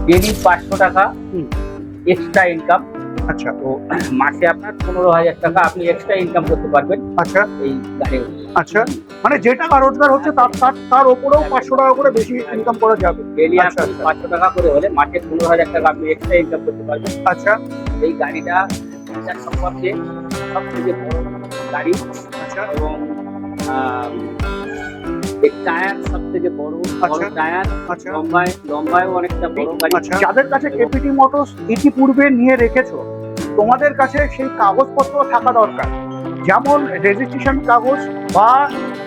Daily 500 টাকা extra income. আচ্ছা, তো মাসে আপনার 15,000 টাকা আপনি এক্সট্রা ইনকাম করতে পারবেন আচ্ছা, এই গাড়ি। আচ্ছা। মানে যে টাকা রোজগার হচ্ছে তার ওপরেও 500 টাকা করে বেশি ইনকাম করা যাবে। ডেলি আচ্ছা, আপনি আচ্ছা, 500 টাকা করে হলে মাসে 15,000 টাকা আপনি এক্সট্রা ইনকাম করতে পারবেন। আচ্ছা, এই গাড়িটা এটার সম্পর্কে সবথেকে বড় গাড়ি। আচ্ছা, এবং এর টায়ার সবথেকে বড় আচ্ছা, টায়ার। আচ্ছা, লম্বায়ও অনেকটা বড় গাড়ি। আচ্ছা। যাদের কাছে কেপিটি মোটরস ইতিপূর্বে নিয়ে রেখেছো, তোমাদের কাছে সেই কাগজপত্র থাকা দরকার। যেমন রেজিস্ট্রেশন কাগজ, বা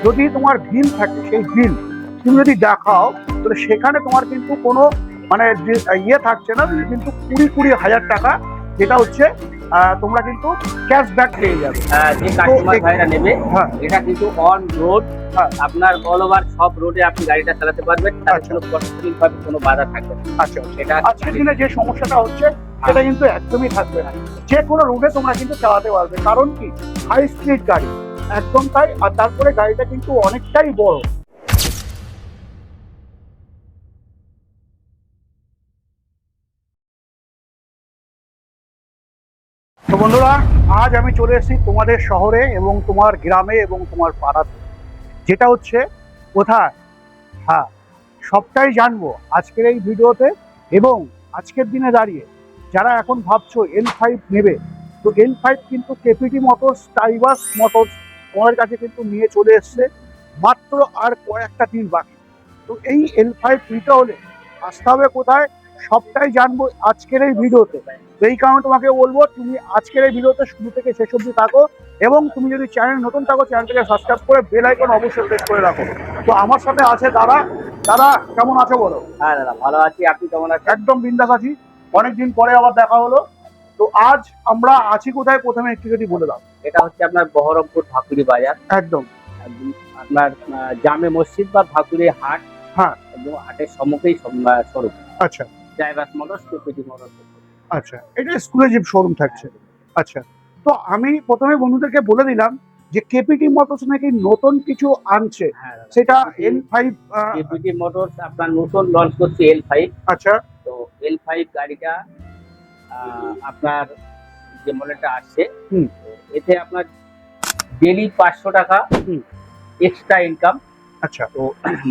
যদি তোমার বিল থাকে সেই বিল তুমি যদি দেখাও, তাহলে সেখানে তোমার কিন্তু কোনো মানে ইয়ে থাকছে না, তুমি কিন্তু 20,000 টাকা যেটা হচ্ছে তোমরা কিন্তু ক্যাশব্যাক পেয়ে যাবে। যে কাস্টমার ভাইরা নেবে, হ্যাঁ, এটা কিন্তু অন রোড, হ্যাঁ, আপনার অল ওভার সব রোডে আপনি গাড়িটা চালাতে পারবেন। তার আচ্ছা। কোনো প্রশাসনিক ভাবে কোনো বাধা থাকবে না। আচ্ছা, এটা আজকের দিনে যে সমস্যাটা হচ্ছে সেটা কিন্তু একদমই থাকবে না। যে কোনো রুটে তোমরা কিন্তু চালাতে পারবে, কারণ কি হাই স্পিড গাড়ি, একদম তাই। আর তারপরে গাড়িটা কিন্তু অনেকটাই বড়। তো বন্ধুরা, আজ আমি চলে এসেছি তোমাদের শহরে এবং তোমার গ্রামে এবং তোমার পাড়াতে, যেটা হচ্ছে কোথায়, হ্যাঁ, সবটাই জানবো আজকের এই ভিডিওতে। এবং আজকের দিনে দাঁড়িয়ে যারা এখন ভাবছো L5 নেবে, তো L5 কিন্তু কেপিটি মোটরস, টাইবাস মোটরস তোমাদের কাছে কিন্তু নিয়ে চলে এসছে। মাত্র আর কয়েকটা দিন বাকি। তো এই L5 নিতে হলে আসতে হবে কোথায়, সবটাই জানবো আজকের এই ভিডিওতে। তো এই কারণে তোমাকে বলবো, তুমি আজকের এই ভিডিওতে শুরু থেকে শেষ অবধি থাকো। এবং তুমি যদি চ্যানেল নতুন থাকো, চ্যানেলটাকে সাবস্ক্রাইব করে বেল আইকন অবশ্যই প্রেস করে রাখো। তো আমার সাথে আছে দাদা। দাদা, কেমন আছো বলো? হ্যাঁ দাদা, ভালো আছি। আপনি কেমন আছেন? একদম বিন্দাস আছি। অনেকদিন পরে আবার দেখা হলো। তো আজ আমরা আছি কোথায়, প্রথমে একটু যদি বলে দাও। এটা হচ্ছে আপনার বহরমপুর ভাকুরি বাজার। একদম, একদম আপনার জামে মসজিদ বা ভাকুরি হাট। হ্যাঁ, একদম হাটের সম্মুখেই শোরুম। আচ্ছা, ড্রাইভার্স মোটরস, কেপিটি মোটরস। আচ্ছা। এটা স্কুলে যে শোরুম থাকছে। আচ্ছা। তো আমি প্রথমে বন্ধুদেরকে বলে দিলাম যে কেপিটি মোটরস নাকি নতুন কিছু আনছে, হ্যাঁ দাদা, সেটা L5। কেপিটি মোটরস আপনার নতুন লঞ্চ করছে L5। আচ্ছা, তো L5 গাড়িটা আপনার যে মডেলটা আসছে, হুম, এতে আপনার ডেলি 500 টাকা হুম, এক্সট্রা ইনকাম। আচ্ছা, তো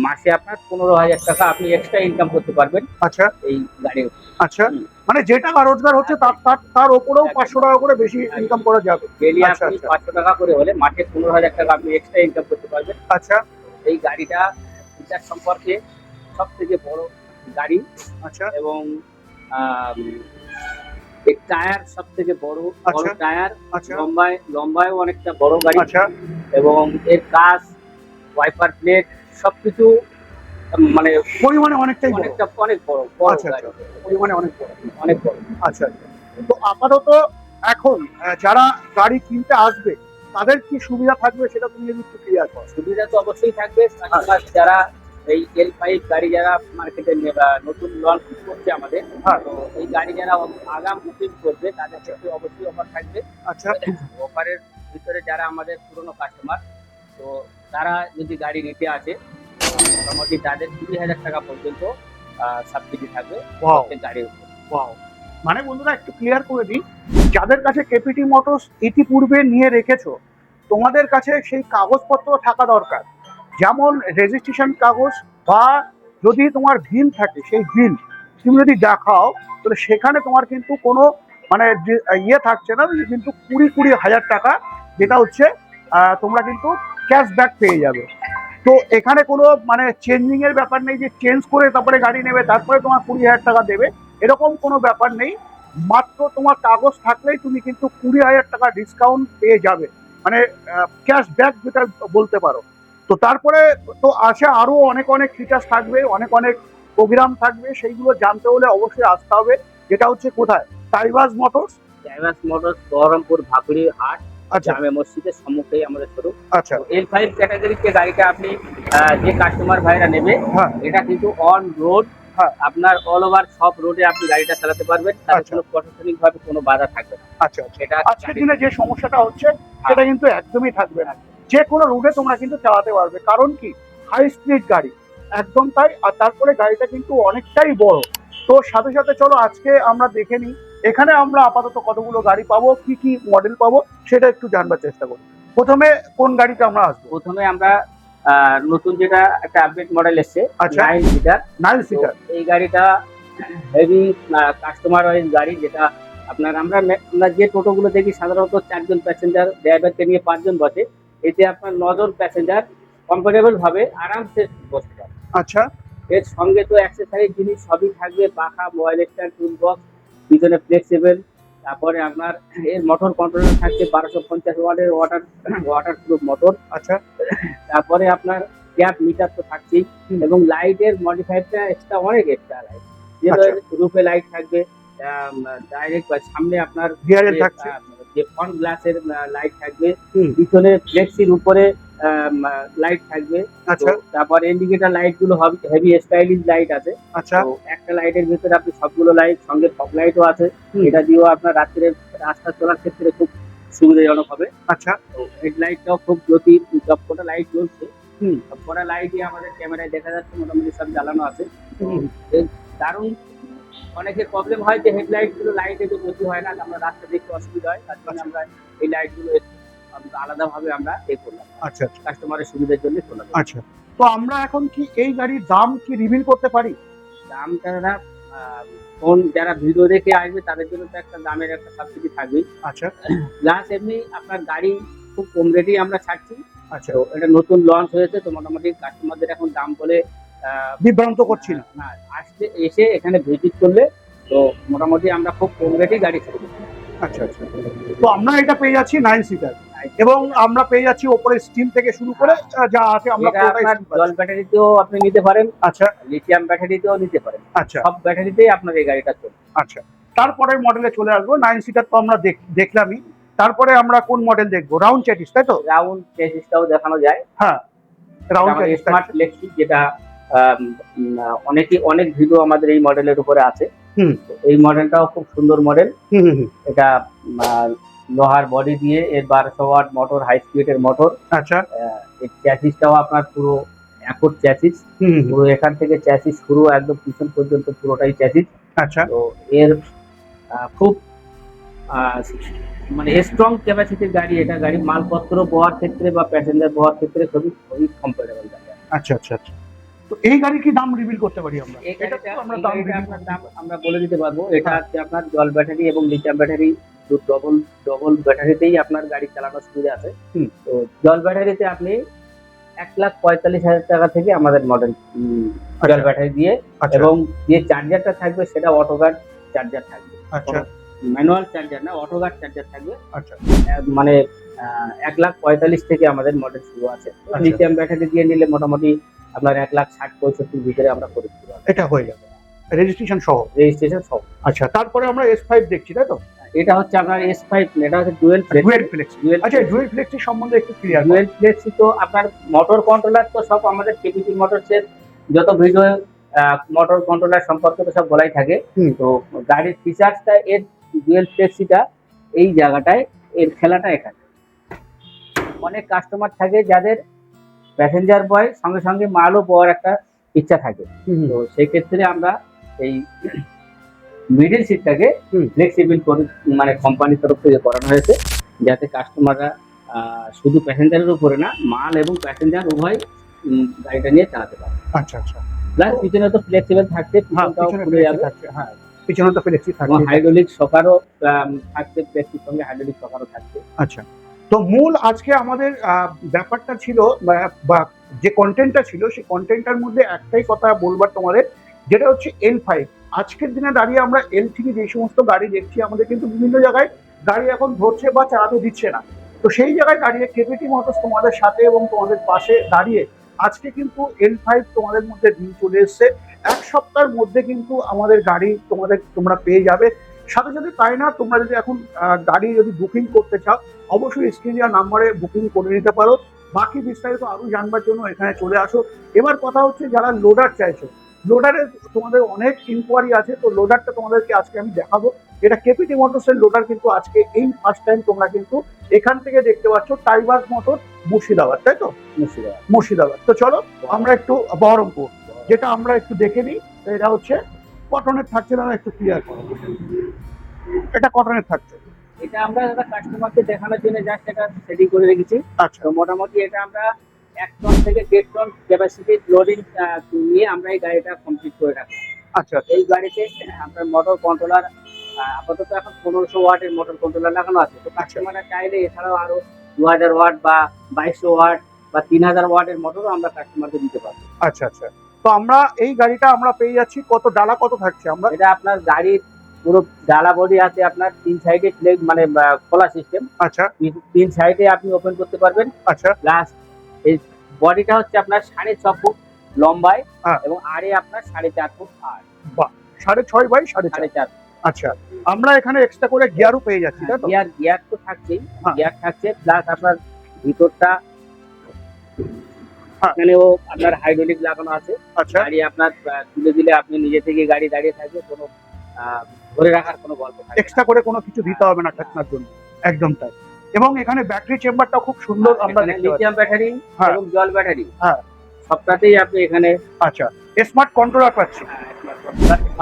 মাসে আপনার 15,000 টাকা আপনি এক্সট্রা ইনকাম করতে পারবেন আচ্ছা, এই গাড়ি। আচ্ছা। মানে যে টাকা রোজগার হচ্ছে তার ওপরেও 500 টাকা করে বেশি ইনকাম করা যাবে। ডেলি আচ্ছা, আপনি আচ্ছা, 500 টাকা করে হলে মাসে 15,000 টাকা আপনি এক্সট্রা ইনকাম করতে পারবেন। আচ্ছা, এই গাড়িটা এটার সম্পর্কে সব থেকে বড় গাড়ি। আচ্ছা, এবং এর টায়ার সব থেকে বড় আচ্ছা, টায়ার। আচ্ছা, লম্বায়ও অনেকটা বড় গাড়ি। আচ্ছা, এবং এর কাজ, ওয়াইপার প্লেট সবকিছু মানে পরিমাণে অনেকটাই বড়। অনেক বড় আচ্ছা, গাড়ি, আচ্ছা, পরিমাণে অনেক বড়। অনেক বড়। আচ্ছা, আচ্ছা। তো আপাতত এখন যারা গাড়ি কিনতে আসবে তাদের কি সুবিধা থাকবে সেটা তুমি যদি একটু ক্লিয়ার করো। সুবিধা তো অবশ্যই থাকবে। কাস্টমার যারা এই L5 গাড়ি যারা মার্কেটে নতুন লঞ্চ করছে আমাদের, হ্যাঁ, তো এই গাড়ি যারা আগাম বুকিং করবে তাদের ক্ষেত্রে অবশ্যই অফার থাকবে। আচ্ছা, অফারের ভিতরে যারা আমাদের পুরনো কাস্টমার, তো তারা যদি গাড়ি নিতে আসে, মোটামুটি তাদের 20,000 টাকা পর্যন্ত সাবসিডি থাকবে ওয়াও, প্রত্যেক গাড়ির উপর। ওয়াও। মানে বন্ধুরা একটু ক্লিয়ার করে দিই, যাদের কাছে কেপিটি মোটরস ইতিপূর্বে নিয়ে রেখেছো, তোমাদের কাছে সেই কাগজপত্র থাকা দরকার। যেমন রেজিস্ট্রেশন কাগজ, বা যদি তোমার বিল থাকে সেই বিল তুমি যদি দেখাও, তাহলে সেখানে তোমার কিন্তু কোনো মানে ইয়ে থাকছে না, তুমি কিন্তু 20,000 টাকা যেটা হচ্ছে তোমরা কিন্তু ক্যাশব্যাক পেয়ে যাবে। তো এখানে কোনো মানে চেঞ্জিং এর ব্যাপার নেই যে চেঞ্জ করে তারপরে গাড়ি নেবে তারপরে তোমার 20,000 টাকা দেবে, এরকম কোনো ব্যাপার নেই। মাত্র তোমার কাগজ থাকলেই তুমি কিন্তু 20,000 টাকা ডিসকাউন্ট পেয়ে যাবে, মানে ক্যাশব্যাক যেটা বলতে পারো। তো তারপরে তো আছে আরো অনেক অনেক ফিচার্স থাকবে, অনেক অনেক প্রোগ্রাম থাকবে, সেইগুলো জানতে হলে অবশ্যই আসতে হবে। যেটা হচ্ছে কোথায়, টাইবাস motors. Drivers motors, Baharampur Bhakuri হাট, আচ্ছা, জামে মসজিদের সম্মুখেই আমাদের শোরুম। আচ্ছা, L5 ক্যাটাগরির যে গাড়িটা আপনি যে কাস্টমার ভাইরা নেবে, হ্যাঁ, এটা কিন্তু অন রোড, হ্যাঁ, আপনার অল ওভার সব রোডে আপনি গাড়িটা চালাতে পারবেন। তার আচ্ছা, কোনো প্রশাসনিক ভাবে কোনো বাধা থাকবে না। আচ্ছা, আচ্ছা। এটা আজকের দিনে যে সমস্যাটা হচ্ছে সেটা কিন্তু একদমই থাকবে না। যে কোনো রুটে তোমরা কিন্তু চালাতে পারবে, কারণ কি হাই স্পিড গাড়ি, একদম তাই। আর তারপরে গাড়িটা কিন্তু অনেকটাই বড়। তো তো সাথে সাথে চলো আজকে আমরা দেখে নিই এখানে আমরা আপাতত কতগুলো গাড়ি পাবো, কি কি মডেল পাবো সেটা একটু জানবার চেষ্টা করি। প্রথমে কোন গাড়িটা আমরা আসবো? প্রথমে আমরা নতুন যেটা একটা আপডেট মডেল এসছে, আচ্ছা। 9 সিটার। 9 সিটার। এই গাড়িটা হেভি কাস্টমার ওয়াইজ গাড়ি, যেটা আমরা যে টোটোগুলো দেখি সাধারণত 4 জন প্যাসেঞ্জার, ড্রাইভারকে নিয়ে 5 জন বসে, এতে আপনার 9 জন প্যাসেঞ্জার কমফোর্টেবল ভাবে আরামসে বসতে পারে। আচ্ছা। এর সঙ্গে তো অ্যাক্সেসরিজ জিনিস সবই থাকবে, পাখা, মোবাইল স্ট্যান্ড, টুল বক্স, পিছনে ফ্লেক্সিবল। তারপরে আপনার এর মোটর কন্ট্রোলার থাকছে 1250 ওয়াটের ওয়াটার প্রুফ মোটর। আচ্ছা। তারপরে আপনার গ্যাপ মিটার তো থাকছেই, এবং লাইটের মডিফাইডটা এক্সট্রা, অনেক এক্সট্রা লাইট, যেহেতু রুফে লাইট থাকবে, ডাইরেক্ট সামনে আপনার রিয়ারে থাকছে, যে ফ্রন্ট গ্লাসের লাইট থাকবে, পিছনে ফ্লেক্সির উপরে লাইট থাকবে। আচ্ছা। তারপরে ইন্ডিকেটর লাইট গুলো হেভি স্টাইলিশ লাইট আছে। আচ্ছা। তো একটা লাইটের ভিতরে আপনি সবগুলো লাইট, সঙ্গে ফগ লাইটও আছে, এটা দিয়েও আপনার রাত্রে রাস্তা চলার ক্ষেত্রে খুব সুবিধাজনক হবে। আচ্ছা। তো হেডলাইটটাও খুব জ্যোতি, সবকটা লাইট জ্বলছে, সবকটা লাইটই আমাদের ক্যামেরায় দেখা যাচ্ছে, মোটামুটি সব জ্বালানো আছে। দারুণ। অনেকের প্রবলেম হয় যে হেডলাইট গুলো লাইটে যে জ্যোতি হয় না, আমরা রাস্তা দেখতে অসুবিধা হয়, তার জন্য আমরা এই লাইট গুলো আলাদাভাবে আমরা করলাম। আচ্ছা। কাস্টমারের সুবিধার জন্য করলাম। আচ্ছা। তো আমরা এখন কি এই গাড়ির দাম কি রিভিল করতে পারি? দামটা কোন যারা ভিডিও দেখে আসবে তাদের জন্য তো একটা দামের একটা সাবসিডি থাকবেই। আচ্ছা। প্লাস এমনি আপনার গাড়ি খুব কম রেটেই আমরা ছাড়ছি। আচ্ছা। তো এটা নতুন লঞ্চ হয়েছে, তো মোটামুটি কাস্টমারদের এখন দাম বলে বিভ্রান্ত করছি না। না, আসলে এসে এখানে ভিজিট করলে তো মোটামুটি আমরা খুব কম রেটেই গাড়ি ছাড়ছি। আচ্ছা। আচ্ছা। তো আমরা এটা পেয়ে যাচ্ছি 9 সিটার, এবং আমরা পেয়ে যাচ্ছি ওপরে স্টিম থেকে শুরু করে যা আছে আমরা পুরোটাই আপনার জল ব্যাটারিতেও আপনি নিতে পারেন। আচ্ছা। লিথিয়াম ব্যাটারিতেও নিতে পারেন। আচ্ছা। সব ব্যাটারিতেই আপনার এই গাড়িটা চলবে। আচ্ছা। তারপরে মডেলে চলে আসবো। 9 সিটার তো আমরা দেখলামই, তারপরে আমরা কোন মডেল দেখবো? রাউন্ড চ্যাটিস, তাই তো? রাউন্ড চেসিসটাও দেখানো যায়। হ্যাঁ, রাউন্ড চ্যাটিস স্মার্ট ফ্লেক্সি, যেটা অনেক ভিডিও আমাদের এই মডেলের উপরে আছে। এই মডেলটাও খুব সুন্দর মডেল। এটা লোহার বডি দিয়ে, এর 1200 ওয়াট মোটর, হাই স্পিডের মোটর। আচ্ছা। এই চ্যাসিসটাও আপনার পুরো অ্যাকোর্ড চ্যাসিস, পুরো এখান থেকে চ্যাসিস শুরু একদম পিছন পর্যন্ত পুরোটাই চ্যাসিস। আচ্ছা। তো এর খুব মানে স্ট্রং ক্যাপাসিটির গাড়ি। এটা গাড়ি মালপত্র বওয়ার ক্ষেত্রে বা প্যাসেঞ্জার বওয়ার ক্ষেত্রে খুবই কমফোর্টেবল গাড়ি। আচ্ছা। আচ্ছা। আচ্ছা। তো এই গাড়ির কি দাম রিভিল করতে পারি আমরা? আমরা বলে দিতে পারবো। এটা হচ্ছে আপনার জল ব্যাটারি এবং লিথিয়াম ব্যাটারি, ডবল ব্যাটারিতেই আপনার গাড়ি চালানোর সুবিধা আছে। তো জল ব্যাটারিতে আপনি 1,45,000 টাকা থেকে আমাদের মডেল জল ব্যাটারি দিয়ে, এবং যে চার্জারটা থাকবে সেটা অটোগার্ড চার্জার থাকবে। আচ্ছা। ম্যানুয়াল চার্জার না, অটোগার্ড চার্জার থাকবে। আচ্ছা। মানে 1,45,000 থেকে আমাদের মডেল শুরু আছে। লিথিয়াম ব্যাটারি দিয়ে নিলে মোটামুটি আপনার 1,60,65 ভিতরে আমরা করে দিতে পারবো। এটা হয়ে যাবে রেজিস্ট্রেশন সহ। আচ্ছা। তারপরে আমরা S5 দেখছি, তাই তো? এটা হচ্ছে আপনার S5, এটা হচ্ছে ডুয়েল ফ্লেক্সি। আচ্ছা, ডুয়েল ফ্লেক্সি সম্বন্ধে একটু ক্লিয়ার। ডুয়েল ফ্লেক্সি তো আপনার মোটর কন্ট্রোলার তো সব আমাদের কেপিটি মোটরসের যত ভিডিও মোটর কন্ট্রোলার সম্পর্কে তো সব বলাই থাকে। তো গাড়ির ফিচার্সটা এর ডুয়েল ফ্লেক্সিটা এই জায়গাটায়, এর খেলাটা এখানে। অনেক কাস্টমার থাকে যাদের প্যাসেঞ্জার বয় সঙ্গে সঙ্গে মালও পাওয়ার একটা ইচ্ছা থাকে। তো সেই ক্ষেত্রে আমরা এই মিডিল সিটটাকে ফ্লেক্সিবল করে, মানে কোম্পানির তরফ থেকে করানো হয়েছে, যাতে কাস্টমাররা শুধু প্যাসেঞ্জারের উপরে না, মাল এবং প্যাসেঞ্জার উভয় গাড়িটা নিয়ে চালাতে পারে। আচ্ছা। আচ্ছা। প্লাস পিছনে তো ফ্লেক্সিবল থাকছে, পিছনটাও খুলে যাবে। হ্যাঁ, পিছনে তো ফ্লেক্সি থাকছে, হাইড্রোলিক শকারও থাকছে, ফ্লেক্সির সঙ্গে হাইড্রোলিক শকারও থাকছে। আচ্ছা। তো মূল আজকে আমাদের ব্যাপারটা ছিল, বা যে কন্টেন্টটা ছিল, সেই কন্টেন্টটার মধ্যে একটাই কথা বলবার তোমাদের, যেটা হচ্ছে L5। আজকের দিনে দাঁড়িয়ে আমরা L3 যে সমস্ত গাড়ি দেখছি, আমাদের কিন্তু বিভিন্ন জায়গায় গাড়ি এখন ধরছে বা চালাতে দিচ্ছে না। তো সেই জায়গায় দাঁড়িয়ে কেপিটি মোটরস তোমাদের সাথে এবং তোমাদের পাশে দাঁড়িয়ে আজকে কিন্তু L5 তোমাদের মধ্যে দিন চলে এসছে। 1 সপ্তাহের মধ্যে কিন্তু আমাদের গাড়ি তোমরা পেয়ে যাবে। সাথে সাথে তাই না, তোমরা যদি এখন গাড়ি যদি বুকিং করতে চাও, অবশ্যই স্ক্রিনে দেওয়া নাম্বারে বুকিং করে নিতে পারো। বাকি বিস্তারিত আরো জানবার জন্য এখানে চলে আসো। এবার কথা হচ্ছে, যারা লোডার চাইছো, লোডারের তোমাদের অনেক ইনকোয়ারি আছে, তো লোডারটা তোমাদেরকে আজকে আমি দেখাবো। এটা কেপিটি মোটরসের লোডার, কিন্তু আজকে এই ফার্স্ট টাইম তোমরা কিন্তু এখান থেকে দেখতে পাচ্ছ টাইবার্স মোটর, মুর্শিদাবাদ, তাই তো? মুর্শিদাবাদ। তো চলো আমরা একটু বহরমপুর, যেটা আমরা একটু দেখে নিই। এটা হচ্ছে কটনের থাকছে না, একটু ক্লিয়ার করো। এটা কটনের থাকছে। এটা আমরা কাস্টমারকে দেখানোর জন্য জাস্ট এটা সেটিং করে রেখেছি। আচ্ছা তো মোটামুটি এটা আমরা 1 টন থেকে 1.5 টন ক্যাপাসিটি লোডিং নিয়ে আমরা এই গাড়িটা কমপ্লিট করে রাখি। আচ্ছা এই গাড়িতে আপনার মোটর কন্ট্রোলার আপাতত এখন 1500 ওয়াটের মোটর কন্ট্রোলার লাগানো আছে। তো কাস্টমাররা চাইলে এছাড়াও আরো 2000 ওয়াট বা 2200 ওয়াট বা 3000 ওয়াটের মোটরও আমরা কাস্টমারকে দিতে পারবো। আচ্ছা আচ্ছা। তো আমরা এই গাড়িটা আমরা পেয়ে যাচ্ছি কত, ডালা কত থাকছে আমরা? এটা আপনার গাড়ির পুরো ডালা বডি আছে আপনার 3 সাইডে ফ্লেগ মানে খোলা সিস্টেম। আচ্ছা 3 সাইডে আপনি ওপেন করতে পারবেন। আচ্ছা প্লাস এই বডিটা হচ্ছে আপনার 6.5 ফুট লম্বায় হ্যাঁ। এবং আড়ে আপনার 4.5 ফুট আর বাহ, 6.5 বাই 4.5। 4.5। আচ্ছা, আমরা এখানে এক্সট্রা করে গিয়ারও পেয়ে যাচ্ছি, তাই তো? গিয়ার তো থাকছেই, হ্যাঁ। গিয়ার থাকছে প্লাস আপনার ভিতরটা হ্যাঁ। এখানেও আপনার হাইড্রোলিক লাগানো আছে। আচ্ছা গাড়ি আপনার তুলে দিলে আপনি নিজে থেকে গাড়ি দাঁড়িয়ে থাকবে, কোনো ধরে রাখার কোনো গল্প থাকবে না। এক্সট্রা করে কোনো কিছু দিতে হবে না ঠাকুমার জন্য, একদম তাই। এবং এখানে ব্যাটারি চেম্বারটা খুব সুন্দর আমরা দেখতে পাচ্ছি। লিথিয়াম ব্যাটারি হ্যাঁ। এবং জল ব্যাটারি হ্যাঁ। সবটাতেই আপনি এখানে আচ্ছা, স্মার্ট কন্ট্রোলার পাচ্ছি।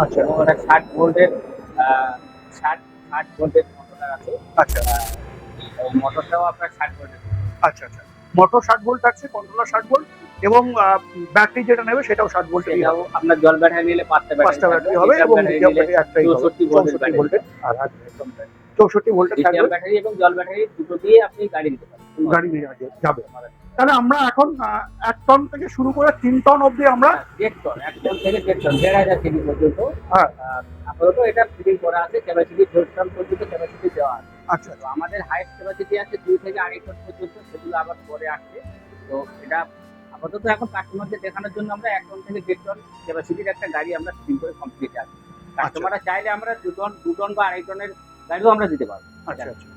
আচ্ছা 60 ভোল্টের 60 ভোল্টের কন্ট্রোলার আছে। আচ্ছা মোটরটাও আপনার 60 ভোল্টের। আচ্ছা আচ্ছা, মোটর 60 ভোল্ট থাকছে, কন্ট্রোলার 60 ভোল্ট, এবং ব্যাটারি যেটা নেবে সেটাও 60 ভোল্টের এটাও আপনার জল ব্যাটারি নিলে 5টা ব্যাটারি হবে, এবং লিথিয়াম ব্যাটারি একটাই হবে, 64 ভোল্টের। আর একদম তাই, 64 ভোল্টের লিথিয়াম থাকবে। ব্যাটারি এবং জল ব্যাটারি দুটো দিয়ে আপনি গাড়ি নিতে পারেন। গাড়ি নিয়ে যাবে। তাহলে আমরা এখন 1 টন থেকে শুরু করে 3 টন অবধি আমরা 1 টন 1 টন থেকে 1.5 টন 1500 কেজি পর্যন্ত হ্যাঁ। আপাতত এটা ফিটিং করা আছে। ক্যাপাসিটি 4 টন পর্যন্ত ক্যাপাসিটি দেওয়া আছে। আচ্ছা তো আমাদের হাইস্ট ক্যাপাসিটি আছে 2 থেকে 2.5 টন পর্যন্ত, সেগুলো আবার পরে আসছে। তো এটা আপাতত এখন কাস্টমারকে দেখানোর জন্য আমরা 1 টন থেকে 1.5 টন ক্যাপাসিটির একটা গাড়ি আমরা ফিটিং করে কমপ্লিট আছে। কাস্টমাররা চাইলে আমরা 2 টন বা 2.5 টনের গাড়িও আমরা দিতে পারবো। আচ্ছা আচ্ছা।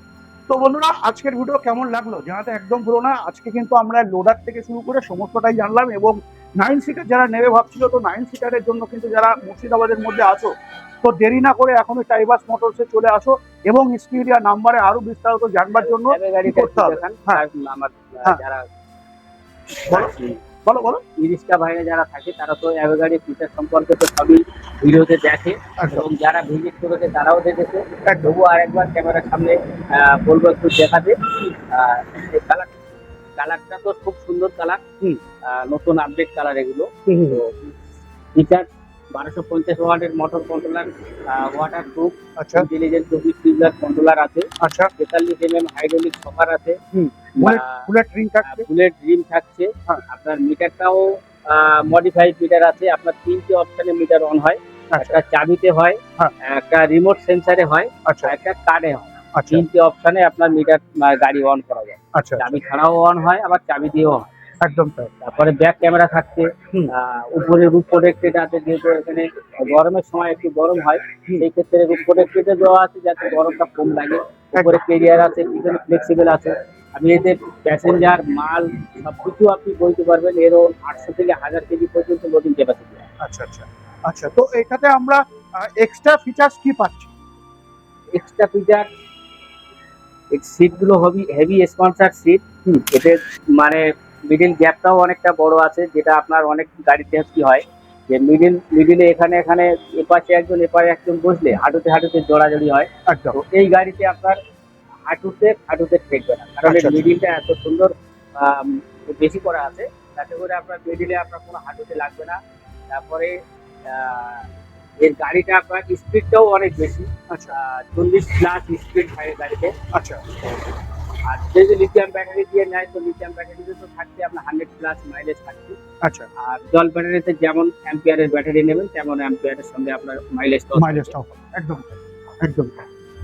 তো বন্ধুরা, আজকের ভিডিও কেমন লাগলো জানাতে একদম ভুলো না। আজকে কিন্তু আমরা লোডার থেকে শুরু করে সমস্তটাই জানলাম, এবং 9 সিটার যারা নেবে ভাবছিল, তো 9 সিটারের জন্য কিন্তু যারা মুর্শিদাবাদের মধ্যে আছো, তো দেরি না করে এখনই টাইবাস মোটরসে চলে আসো, এবং স্ক্রিন দেওয়া নাম্বারে আরো বিস্তারিত জানবার জন্য কি করতে হবে? হ্যাঁ আমার হ্যাঁ। যারা বলো বলো বলো। ইরিস্কা ভাইরা যারা থাকে তারা তো অ্যাভোগাডি ফিচার সম্পর্কে তো সবই ভিডিওতে দেখে, আচ্ছা এবং যারা ভিজিট করেছে তারাও দেখেছে। একদম। তবু আরেকবার ক্যামেরার সামনে বলবো একটু দেখাতে। এই কালারটা তো খুব সুন্দর কালার, নতুন আপডেট কালার এগুলো। তো ফিচার 1250 ওয়াটের মোটর কন্ট্রোলার, ওয়াটার প্রুফ, আচ্ছা ইন্টেলিজেন্ট 24 টিউবলার কন্ট্রোলার আছে, আচ্ছা 43 হাইড্রোলিক সফার আছে, বুলেট রিং থাকছে। বুলেট ড্রিম থাকছে। হ্যাঁ। আপনার মিটারটাও মডিফাইড মিটার আছে। আপনার 3টে অপশনে মিটার অন হয়। আচ্ছা একটা চাবিতে হয়, হ্যাঁ। একটা রিমোট সেন্সারে হয়, আচ্ছা আর একটা কার্ডে হয়। আচ্ছা 3টে অপশনে আপনার মিটার গাড়ি অন করা যায়। আচ্ছা চাবি ছাড়াও অন হয়, আবার চাবি দিয়েও হয়। একদম তাই। তারপরে ব্যাক ক্যামেরা থাকছে, হুম। উপরে রূপ প্রোটেক্টেড আছে, যেহেতু এখানে গরমের সময় একটু গরম হয়, সেই ক্ষেত্রে রূপ প্রোটেক্টেড দেওয়া আছে যাতে গরমটা কম লাগে। উপরে ক্যারিয়ার আছে, পিছনে ফ্লেক্সিবল আছে। আপনি এতে প্যাসেঞ্জার মাল সবকিছু আপনি বইতে পারবেন। এরও 800 থেকে 1000 কেজি পর্যন্ত লোডিং ক্যাপাসিটি। আচ্ছা আচ্ছা আচ্ছা। তো এটাতে আমরা এক্সট্রা ফিচার্স কি পাচ্ছি? এক্সট্রা ফিচার, সিটগুলো হেভি স্পন্সর সিট। এতে মানে মিডিল গ্যাপটাও অনেকটা বড় আছে, যেটা আপনার অনেক গাড়িতে কি হয় যে মিডিলে এখানে এপাশে একজন এপারে একজন বসলে হাঁটুতে জড়াজড়ি হয়। একদম। তো এই গাড়িতে আপনার হাঁটুতে ঠেকবে না, কারণ আচ্ছা, এই মিডিলটা এত সুন্দর বেশি করা আছে, তাতে করে আপনার মিডিলে আপনার কোনো হাঁটুতে লাগবে না। তারপরে এর গাড়িটা আপনার স্পিডটাও অনেক বেশি। আচ্ছা 40 প্লাস স্পিড হয় এই গাড়িতে। আচ্ছা আর যদি লিথিয়াম ব্যাটারি দিয়ে নেয়, তো লিথিয়াম ব্যাটারিতে তো থাকছে আপনার 100 প্লাস মাইলেজ থাকছে। আচ্ছা। আর জল ব্যাটারিতে যেমন অ্যাম্পিয়ারের ব্যাটারি নেবেন, তেমন অ্যাম্পিয়ারের সঙ্গে আপনার মাইলেজটাও একদম একদম।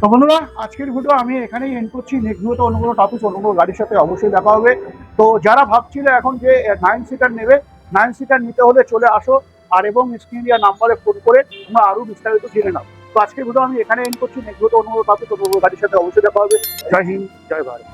তো বন্ধুরা, আজকের ভিডিও আমি এখানেই এন্ড করছি। নেক্সট ভিডিওতে অন্য কোনো টপিক, অন্য কোনো গাড়ির সাথে অবশ্যই দেখা হবে। তো যারা ভাবছিল এখন যে 9 সিটার নেবে, 9 সিটার নিতে হলে চলে আসো, আর এবং স্ক্রিন দেওয়া নাম্বারে ফোন করে তোমরা আরো বিস্তারিত জেনে নাও। তো আজকের ভিডিও আমি এখানে এন্ড করছি। নেক্সট ভিডিওতে অন্য কোনো টপিক, অন্য কোনো গাড়ির সাথে অবশ্যই দেখা হবে। জয় হিন্দ, জয় ভারত।